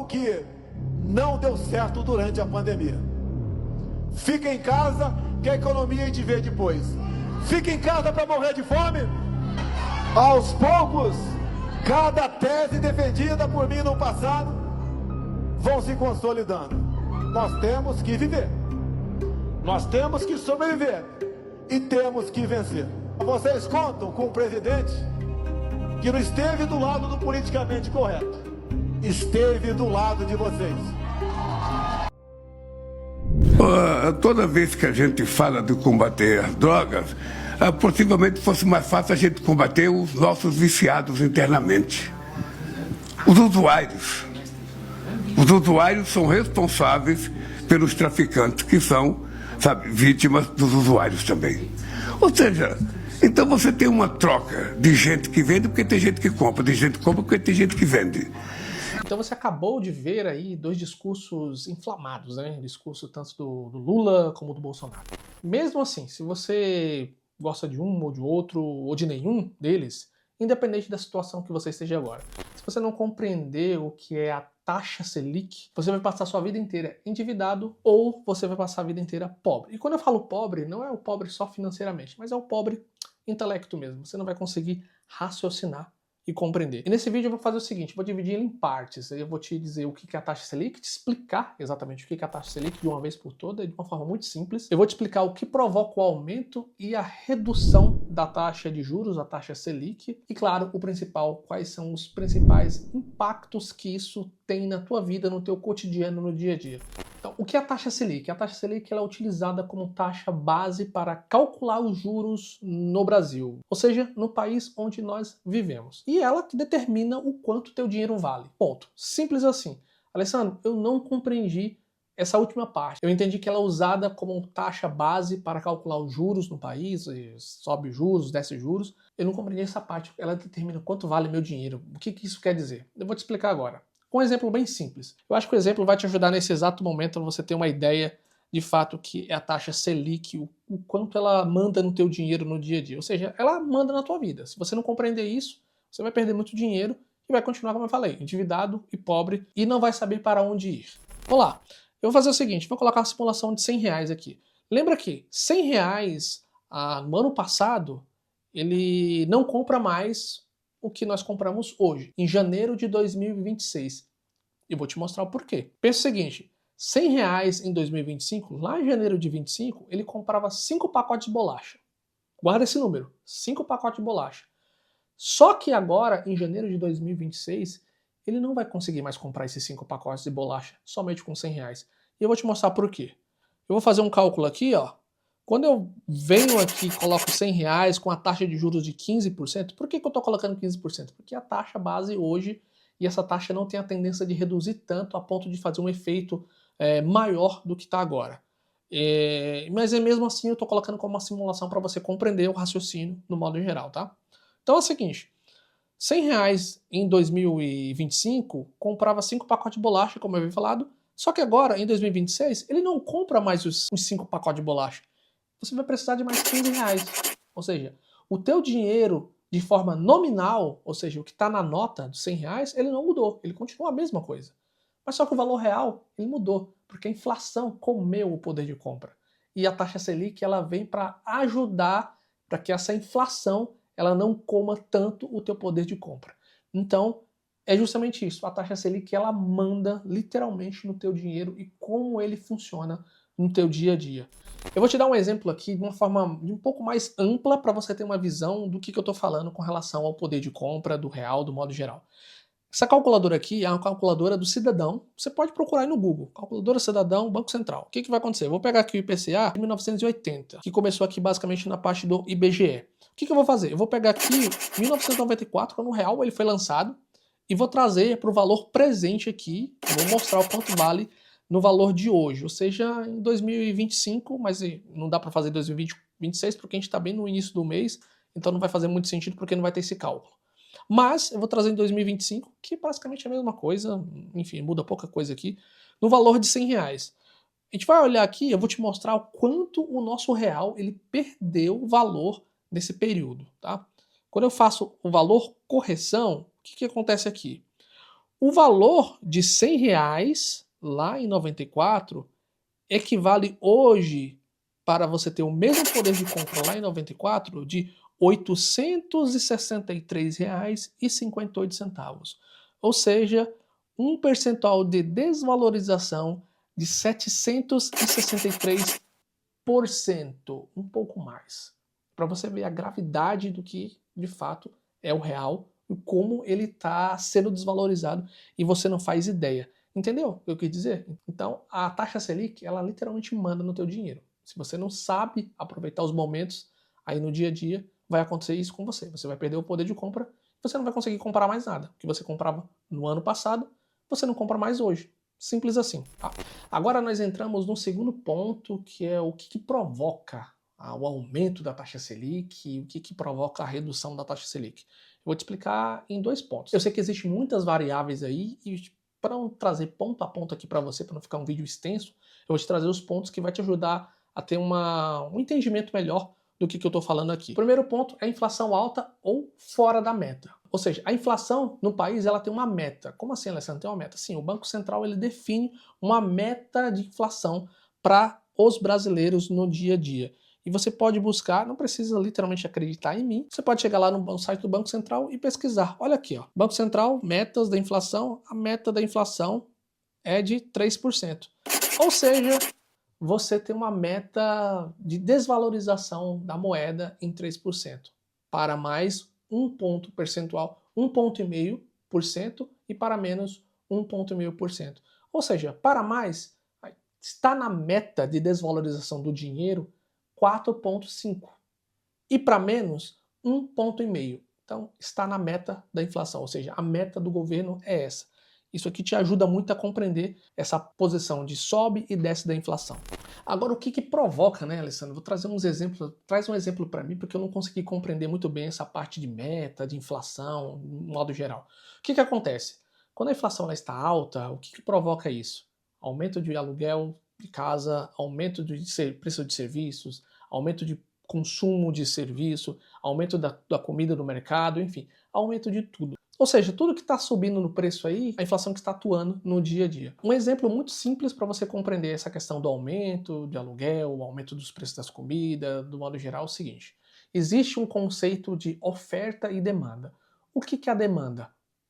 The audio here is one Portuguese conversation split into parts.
algo que não deu certo durante a pandemia. Fica em casa que a economia a gente vê depois. Fica em casa para morrer de fome? Aos poucos, cada tese defendida por mim no passado vão se consolidando. Nós temos que viver. Nós temos que sobreviver. E temos que vencer. Vocês contam com um presidente que não esteve do lado do politicamente correto. Esteve do lado de vocês. Toda vez que a gente fala de combater as drogas, possivelmente fosse mais fácil a gente combater os nossos viciados internamente. Os usuários. Os usuários são responsáveis pelos traficantes, que são, sabe, vítimas dos usuários também. Ou seja, então você tem uma troca de gente que vende porque tem gente que compra, de gente que compra porque tem gente que vende. Então você acabou de ver aí dois discursos inflamados, né? O discurso tanto do Lula como do Bolsonaro. Mesmo assim, se você gosta de um ou de outro, ou de nenhum deles, independente da situação que você esteja agora, se você não compreender o que é a taxa Selic, você vai passar a sua vida inteira endividado ou você vai passar a vida inteira pobre. E quando eu falo pobre, não é o pobre só financeiramente, mas é o pobre intelecto mesmo. Você não vai conseguir raciocinar e compreender. E nesse vídeo eu vou fazer o seguinte, vou dividir ele em partes. Eu vou te dizer o que é a taxa Selic, te explicar exatamente o que é a taxa Selic de uma vez por toda, de uma forma muito simples. Eu vou te explicar o que provoca o aumento e a redução da taxa de juros, a taxa Selic. E claro, o principal, quais são os principais impactos que isso tem na tua vida, no teu cotidiano, no dia a dia. Então, o que é a taxa Selic? A taxa Selic ela é utilizada como taxa base para calcular os juros no Brasil, ou seja, no país onde nós vivemos. E ela que determina o quanto teu dinheiro vale. Ponto. Simples assim. Alessandro, eu não compreendi essa última parte. Eu entendi que ela é usada como taxa base para calcular os juros no país, sobe juros, desce juros. Eu não compreendi essa parte. Ela determina quanto vale meu dinheiro. O que isso quer dizer? Eu vou te explicar agora. Um exemplo bem simples. Eu acho que o exemplo vai te ajudar nesse exato momento para você ter uma ideia de fato que é a taxa Selic, o quanto ela manda no teu dinheiro no dia a dia. Ou seja, ela manda na tua vida. Se você não compreender isso, você vai perder muito dinheiro e vai continuar, como eu falei, endividado e pobre e não vai saber para onde ir. Vamos lá. Eu vou fazer o seguinte, vou colocar uma simulação de R$100 aqui. Lembra que R$100 no ano passado, ele não compra mais o que nós compramos hoje, em janeiro de 2026. E vou te mostrar o porquê. Pensa o seguinte, R$100 em 2025, lá em janeiro de 25, ele comprava 5 pacotes de bolacha. Guarda esse número, 5 pacotes de bolacha. Só que agora, em janeiro de 2026, ele não vai conseguir mais comprar esses 5 pacotes de bolacha somente com R$100. E eu vou te mostrar por quê. Eu vou fazer um cálculo aqui, ó. Quando eu venho aqui e coloco R$100 com a taxa de juros de 15%, por que eu estou colocando 15%? Porque a taxa base hoje, e essa taxa não tem a tendência de reduzir tanto a ponto de fazer um efeito maior do que está agora. Mas mesmo assim eu estou colocando como uma simulação para você compreender o raciocínio no modo geral, tá? Então é o seguinte, R$100 em 2025 comprava 5 pacotes de bolacha, como eu havia falado, só que agora, em 2026, ele não compra mais os 5 pacotes de bolacha. Você vai precisar de mais R$15. Ou seja, o teu dinheiro de forma nominal, ou seja, o que está na nota dos R$100, ele não mudou, ele continua a mesma coisa. Mas só que o valor real, ele mudou, porque a inflação comeu o poder de compra. E a taxa Selic, ela vem para ajudar para que essa inflação ela não coma tanto o teu poder de compra. Então, é justamente isso. A taxa Selic, ela manda literalmente no teu dinheiro e como ele funciona no teu dia a dia. Eu vou te dar um exemplo aqui de uma forma um pouco mais ampla para você ter uma visão do que eu estou falando com relação ao poder de compra do real, do modo geral. Essa calculadora aqui é uma calculadora do Cidadão. Você pode procurar aí no Google. Calculadora Cidadão, Banco Central. O que vai acontecer? Eu vou pegar aqui o IPCA de 1980, que começou aqui basicamente na parte do IBGE. O que eu vou fazer? Eu vou pegar aqui 1994, quando o real ele foi lançado, e vou trazer para o valor presente aqui. Vou mostrar o quanto vale no valor de hoje, ou seja, em 2025, mas não dá para fazer 2026 porque a gente está bem no início do mês, então não vai fazer muito sentido porque não vai ter esse cálculo. Mas eu vou trazer em 2025, que basicamente é a mesma coisa, enfim, muda pouca coisa aqui, no valor de R$100. A gente vai olhar aqui, eu vou te mostrar o quanto o nosso real ele perdeu valor nesse período, tá? Quando eu faço o valor correção, o que acontece aqui? O valor de R$100 lá em 94 equivale hoje, para você ter o mesmo poder de compra lá em 94, de R$ 863,58. Ou seja, um percentual de desvalorização de 763%, um pouco mais. Para você ver a gravidade do que, de fato, é o real e como ele está sendo desvalorizado e você não faz ideia. Entendeu o que eu quis dizer? Então, a taxa Selic, ela literalmente manda no teu dinheiro. Se você não sabe aproveitar os momentos aí no dia a dia, vai acontecer isso com você. Você vai perder o poder de compra, você não vai conseguir comprar mais nada. O que você comprava no ano passado, você não compra mais hoje. Simples assim. Tá? Agora nós entramos no segundo ponto, que é o que provoca o aumento da taxa Selic e o que provoca a redução da taxa Selic. Eu vou te explicar em 2 pontos. Eu sei que existem muitas variáveis aí e para não trazer ponto a ponto aqui para você, para não ficar um vídeo extenso, eu vou te trazer os pontos que vai te ajudar a ter um entendimento melhor do que eu estou falando aqui. O primeiro ponto é a inflação alta ou fora da meta. Ou seja, a inflação no país ela tem uma meta. Como assim, Alessandro? Tem uma meta? Sim, o Banco Central ele define uma meta de inflação para os brasileiros no dia a dia. E você pode buscar, não precisa literalmente acreditar em mim, você pode chegar lá no site do Banco Central e pesquisar. Olha aqui, ó, Banco Central, metas da inflação, a meta da inflação é de 3%. Ou seja, você tem uma meta de desvalorização da moeda em 3%, para mais 1 ponto percentual, 1,5% e para menos 1,5%. Ou seja, para mais, está na meta de desvalorização do dinheiro 4,5%. E para menos, 1,5%. Então, está na meta da inflação, ou seja, a meta do governo é essa. Isso aqui te ajuda muito a compreender essa posição de sobe e desce da inflação. Agora, o que provoca, né, Alessandro? Vou trazer uns exemplos. Traz um exemplo para mim, porque eu não consegui compreender muito bem essa parte de meta, de inflação, no modo geral. O que acontece? Quando a inflação ela está alta, o que provoca isso? Aumento de aluguel de casa, aumento de preço de serviços, aumento de consumo de serviço, aumento da comida do mercado, enfim, aumento de tudo. Ou seja, tudo que está subindo no preço aí, a inflação que está atuando no dia a dia. Um exemplo muito simples para você compreender essa questão do aumento de aluguel, o aumento dos preços das comidas, do modo geral, é o seguinte. Existe um conceito de oferta e demanda. O que é a demanda?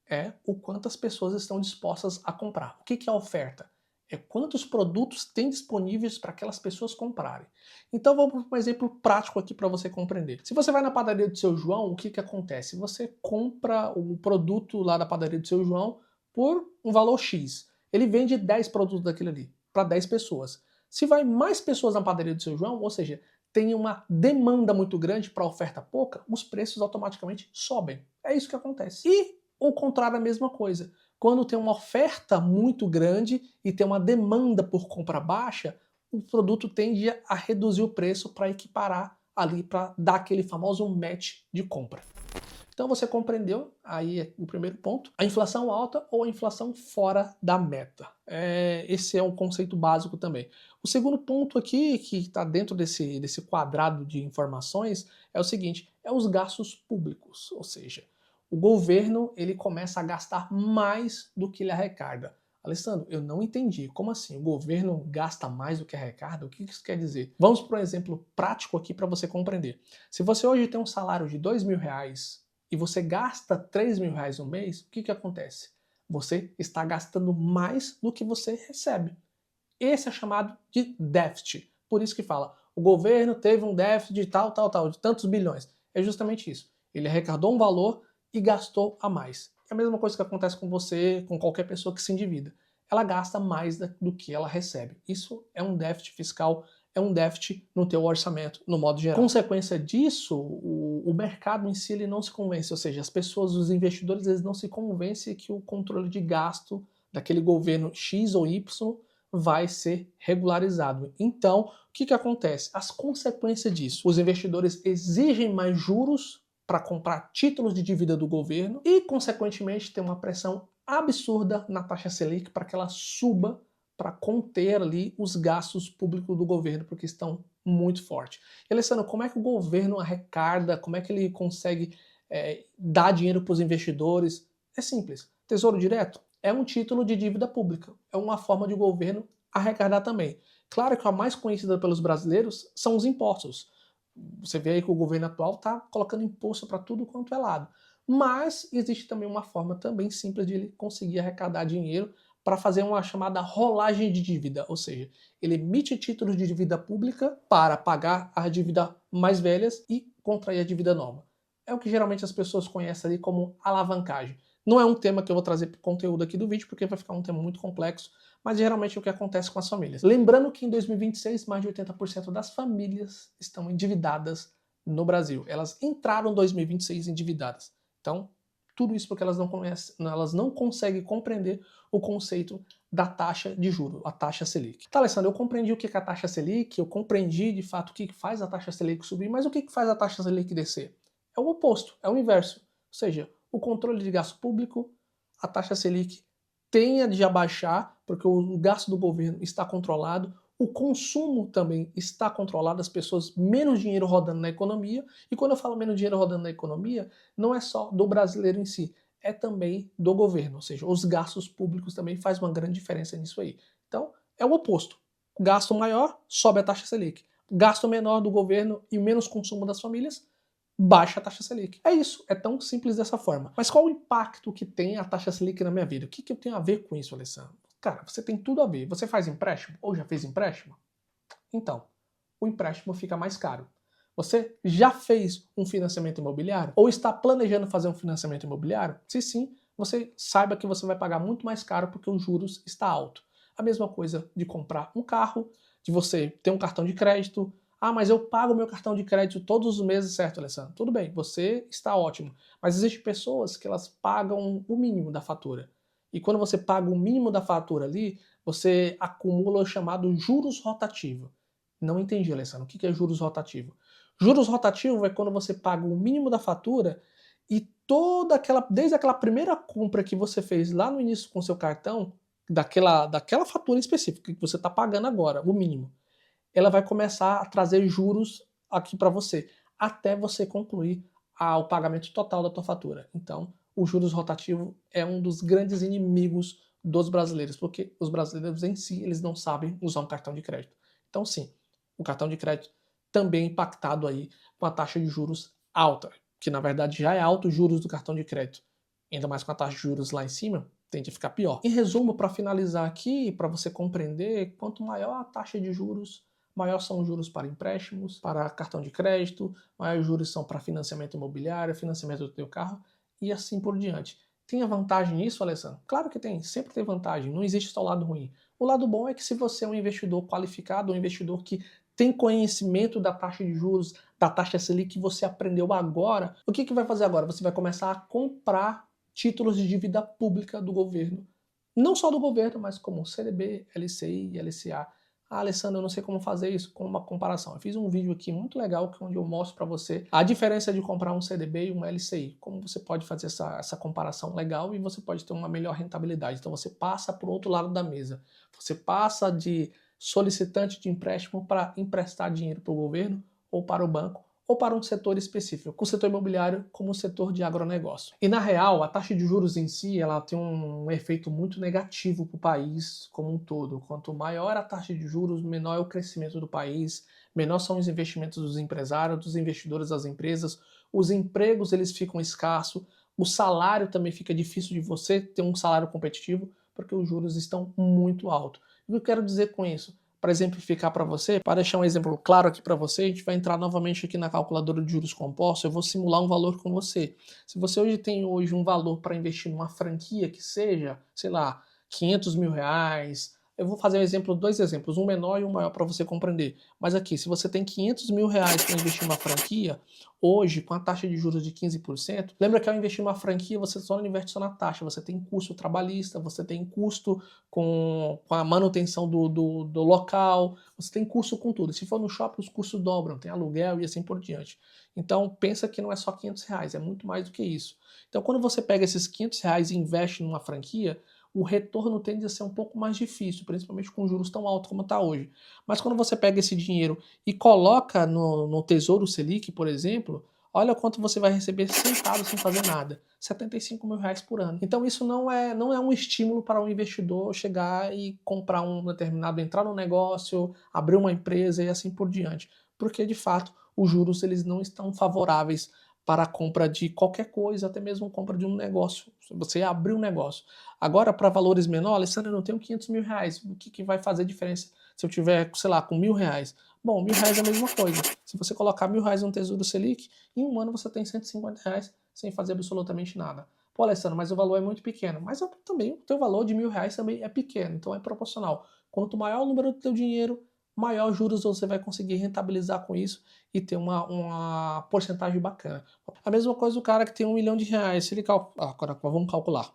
É o quanto as pessoas estão dispostas a comprar. O que é a oferta? É quantos produtos tem disponíveis para aquelas pessoas comprarem. Então vamos para um exemplo prático aqui para você compreender. Se você vai na padaria do seu João, o que acontece? Você compra o produto lá da padaria do seu João por um valor X. Ele vende 10 produtos daquele ali, para 10 pessoas. Se vai mais pessoas na padaria do seu João, ou seja, tem uma demanda muito grande para oferta pouca, os preços automaticamente sobem. É isso que acontece. E o contrário é a mesma coisa. Quando tem uma oferta muito grande e tem uma demanda por compra baixa, o produto tende a reduzir o preço para equiparar ali, para dar aquele famoso match de compra. Então você compreendeu, aí é o primeiro ponto, a inflação alta ou a inflação fora da meta. Esse é um conceito básico também. O segundo ponto aqui, que está dentro desse quadrado de informações, é o seguinte, é os gastos públicos, ou seja, o governo ele começa a gastar mais do que ele arrecada. Alessandro, eu não entendi. Como assim? O governo gasta mais do que arrecada? O que isso quer dizer? Vamos para um exemplo prático aqui para você compreender. Se você hoje tem um salário de R$2.000 e você gasta R$3.000 no mês, o que acontece? Você está gastando mais do que você recebe. Esse é chamado de déficit. Por isso que fala, o governo teve um déficit de tal, de tantos bilhões. É justamente isso. Ele arrecadou um valor e gastou a mais. É a mesma coisa que acontece com você, com qualquer pessoa que se endivida. Ela gasta mais do que ela recebe. Isso é um déficit fiscal, é um déficit no teu orçamento, no modo geral. Consequência disso, o mercado em si ele não se convence, ou seja, as pessoas, os investidores, eles não se convencem que o controle de gasto daquele governo X ou Y vai ser regularizado. Então, o que acontece? As consequências disso, os investidores exigem mais juros para comprar títulos de dívida do governo e, consequentemente, tem uma pressão absurda na taxa Selic para que ela suba para conter ali os gastos públicos do governo, porque estão muito fortes. E, Alessandro, como é que o governo arrecada, como é que ele consegue dar dinheiro para os investidores? É simples. Tesouro Direto? é um título de dívida pública. É uma forma de o governo arrecadar também. Claro que a mais conhecida pelos brasileiros são os impostos. Você vê aí que o governo atual está colocando imposto para tudo quanto é lado. Mas existe também uma forma também simples de ele conseguir arrecadar dinheiro para fazer uma chamada rolagem de dívida, ou seja, ele emite títulos de dívida pública para pagar as dívidas mais velhas e contrair a dívida nova. É o que geralmente as pessoas conhecem ali como alavancagem. Não é um tema que eu vou trazer para o conteúdo aqui do vídeo, porque vai ficar um tema muito complexo, mas geralmente é o que acontece com as famílias. Lembrando que em 2026, mais de 80% das famílias estão endividadas no Brasil. Elas entraram em 2026 endividadas. Então, tudo isso porque elas não conhecem, elas não conseguem compreender o conceito da taxa de juros, a taxa Selic. Tá, Alessandro, eu compreendi o que é a taxa Selic, eu compreendi de fato o que faz a taxa Selic subir, mas o que faz a taxa Selic descer? É o oposto, é o inverso. Ou seja, o controle de gasto público, a taxa Selic tenha de abaixar, porque o gasto do governo está controlado, o consumo também está controlado, as pessoas menos dinheiro rodando na economia, e quando eu falo menos dinheiro rodando na economia, não é só do brasileiro em si, é também do governo, ou seja, os gastos públicos também faz uma grande diferença nisso aí. Então, é o oposto. Gasto maior, sobe a taxa Selic. Gasto menor do governo e menos consumo das famílias, baixa a taxa Selic. É isso, é tão simples dessa forma. Mas qual o impacto que tem a taxa Selic na minha vida? O que eu tenho a ver com isso, Alessandro? Cara, você tem tudo a ver. Você faz empréstimo ou já fez empréstimo? Então, o empréstimo fica mais caro. Você já fez um financiamento imobiliário? Ou está planejando fazer um financiamento imobiliário? Se sim, você saiba que você vai pagar muito mais caro porque os juros está alto. A mesma coisa de comprar um carro, de você ter um cartão de crédito. Ah, mas eu pago meu cartão de crédito todos os meses, certo, Alessandro? Tudo bem, você está ótimo. Mas existem pessoas que elas pagam o mínimo da fatura. E quando você paga o mínimo da fatura ali, você acumula o chamado juros rotativo. Não entendi, Alessandro. O que é juros rotativo? Juros rotativo é quando você paga o mínimo da fatura e desde aquela primeira compra que você fez lá no início com seu cartão, daquela fatura específica que você está pagando agora, o mínimo, ela vai começar a trazer juros aqui para você, até você concluir o pagamento total da tua fatura. Então, o juros rotativo é um dos grandes inimigos dos brasileiros, porque os brasileiros em si, eles não sabem usar um cartão de crédito. Então, sim, o cartão de crédito também é impactado aí com a taxa de juros alta, que na verdade já é alto os juros do cartão de crédito. Ainda mais com a taxa de juros lá em cima, tende a ficar pior. Em resumo, para finalizar aqui, para você compreender, quanto maior a taxa de juros, maior são os juros para empréstimos, para cartão de crédito, maiores juros são para financiamento imobiliário, financiamento do teu carro e assim por diante. Tem vantagem nisso, Alessandro? Claro que tem, sempre tem vantagem, não existe só o lado ruim. O lado bom é que se você é um investidor qualificado, um investidor que tem conhecimento da taxa de juros, da taxa Selic que você aprendeu agora, o que vai fazer agora? Você vai começar a comprar títulos de dívida pública do governo. Não só do governo, mas como CDB, LCI e LCA. Ah, Alessandro, eu não sei como fazer isso com uma comparação. Eu fiz um vídeo aqui muito legal onde eu mostro para você a diferença de comprar um CDB e um LCI. Como você pode fazer essa comparação legal e você pode ter uma melhor rentabilidade. Então você passa para o outro lado da mesa. Você passa de solicitante de empréstimo para emprestar dinheiro para o governo ou para o banco ou para um setor específico, o setor imobiliário como o setor de agronegócio. E na real, a taxa de juros em si, ela tem um efeito muito negativo para o país como um todo. Quanto maior a taxa de juros, menor é o crescimento do país, menor são os investimentos dos empresários, dos investidores das empresas, os empregos eles ficam escassos, o salário também fica difícil de você ter um salário competitivo, porque os juros estão muito altos. O que eu quero dizer com isso? Para exemplificar para você, para deixar um exemplo claro aqui para você, a gente vai entrar novamente aqui na calculadora de juros compostos, eu vou simular um valor com você. Se você hoje tem um valor para investir numa franquia que seja, sei lá, 500 mil reais, eu vou fazer dois exemplos, um menor e um maior para você compreender. Mas aqui, se você tem 500 mil reais para investir numa franquia, hoje, com a taxa de juros de 15%, lembra que ao investir numa franquia, você só não investe só na taxa, você tem custo trabalhista, você tem custo com a manutenção do local, você tem custo com tudo. Se for no shopping, os custos dobram, tem aluguel e assim por diante. Então, pensa que não é só 500 reais, é muito mais do que isso. Então, quando você pega esses 500 reais e investe numa franquia, o retorno tende a ser um pouco mais difícil, principalmente com juros tão altos como está hoje. Mas quando você pega esse dinheiro e coloca no Tesouro Selic, por exemplo, Olha quanto você vai receber sentado sem fazer nada. R$75 mil por ano. Então isso não é um estímulo para um investidor chegar e comprar um determinado, entrar no negócio, abrir uma empresa e assim por diante. Porque, de fato, os juros eles não estão favoráveis para a compra de qualquer coisa, até mesmo compra de um negócio. Você abrir um negócio. Agora, para valores menores, Alessandro, eu não tenho R$500 mil. O que vai fazer diferença se eu tiver, sei lá, com R$1.000? Bom, R$1.000 é a mesma coisa. Se você colocar R$1.000 no Tesouro Selic, em um ano você tem R$150 sem fazer absolutamente nada. Pô, Alessandro, mas o valor é muito pequeno. Mas também o teu valor de R$1.000 também é pequeno, então é proporcional. Quanto maior o número do teu dinheiro, maior juros você vai conseguir rentabilizar com isso e ter uma porcentagem bacana. A mesma coisa do cara que tem R$1 milhão, se ele agora vamos calcular.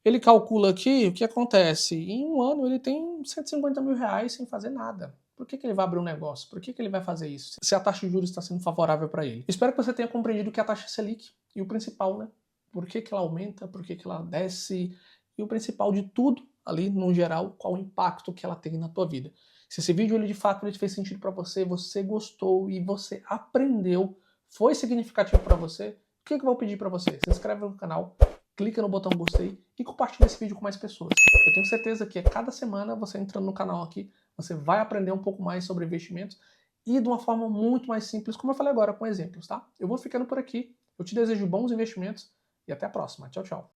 Ele calcula aqui o que acontece. Em um ano ele tem R$150 mil sem fazer nada. Por que ele vai abrir um negócio? Por que ele vai fazer isso? Se a taxa de juros está sendo favorável para ele. Espero que você tenha compreendido que é a taxa Selic e o principal, né? Por que ela aumenta, por que ela desce e o principal de tudo ali, no geral, qual o impacto que ela tem na tua vida. Se esse vídeo ele, de fato ele fez sentido para você, você gostou e você aprendeu, foi significativo para você, o que eu vou pedir para você? Se inscreve no canal, clica no botão gostei e compartilha esse vídeo com mais pessoas. Eu tenho certeza que a cada semana você entrando no canal aqui, você vai aprender um pouco mais sobre investimentos e de uma forma muito mais simples, como eu falei agora, com exemplos, tá? Eu vou ficando por aqui, eu te desejo bons investimentos e até a próxima. Tchau, tchau.